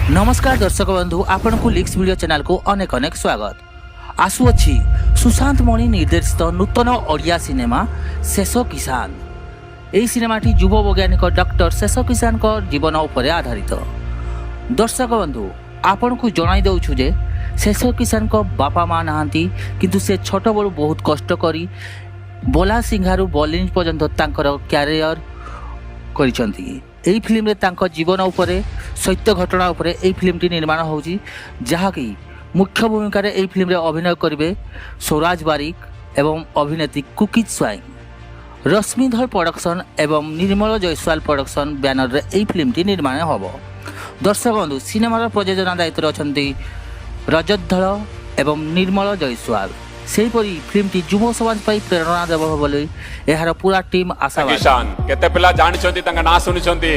नमस्कार दर्शक बंधु आपण को लिक्स वीडियो चैनल को अनेक अनेक स्वागत आसुअछि सुशांत मणि निर्देशित नूतन ओडिया सिनेमा शेष किसान। यही सिनेमाटी युव वैज्ञानिक डॉक्टर शेष किसान को जीवन उपर आधारित। दर्शक बंधु आपण को जणाई दउछु जे शेष किसान को बापा माँ नहांती किंतु से छोट बड़ू बहुत कष्ट करी बोला सिंहारू बॉलिंग पर्यंत तांकर क्यारियर करिसंती। एही फिल्म रे तांको जीवन उपरे सत्य घटना उपरे एही फिल्मटी निर्माण होउची जहाँकि मुख्य भूमिका रे एही फिल्म रे अभिनय करिवे स्वराज बारिक एवं अभिनेत्री कुकी स्वाई। रश्मिधर प्रोडक्शन एवं निर्मल जयसवाल प्रोडक्शन बैनर रे एही फिल्मटी निर्माण होबो। दर्शक बंधु सिनेमार प्रयोजन दायित्व अछंती रजत धळ एवं निर्मल जयसवाल। सेहीपरि फिल्मटी युव समाज पाई प्रेरणा देव बोली एहार पूरा टीम आशावादी। किसान केते पिला जानिछंती तांका ना सुनिछंती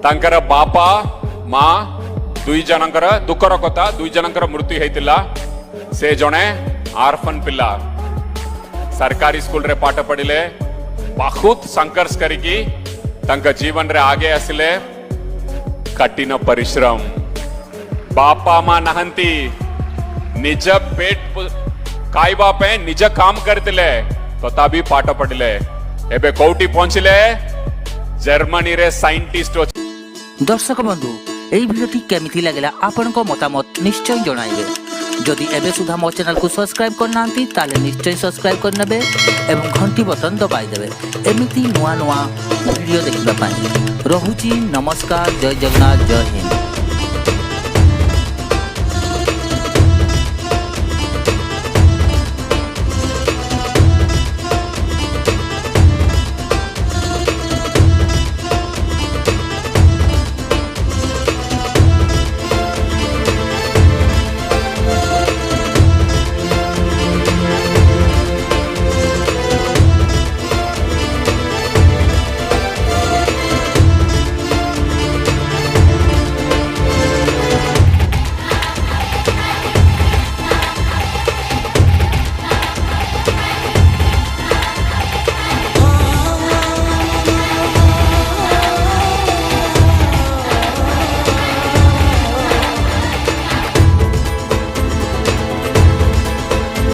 तांकर बापा माँ दुई जनकर दुखर कथा दुई जनकर मृत्यु हेतिला। से जणे आर्फन पिला सरकारी स्कूल रे पाठ पढ़िले बहुत संघर्ष करिकी तांका जीवन रे आगे आसिले। कठिन परिश्रम बापा माँ नहंती निज पेट खाइबा पे निज काम करतिले तथापि पाठ पढ़िले एबे कोउटी पहुंचिले जर्मनी रे साइंटिस्ट। दर्शक बंधु एही भिडियोटी केमिति लागला आपनको मतामत निश्चय जणाइबे। जदि एबे सुधा मो चैनल को सब्सक्राइब करनांती ताले निश्चय सब्सक्राइब करनेबे एवं घंटी बटन दबाई देबे एमिति नुआ नुआ वीडियो देखिबा पाई। रहुची नमस्कार, जय जगन्नाथ, जय हिंद।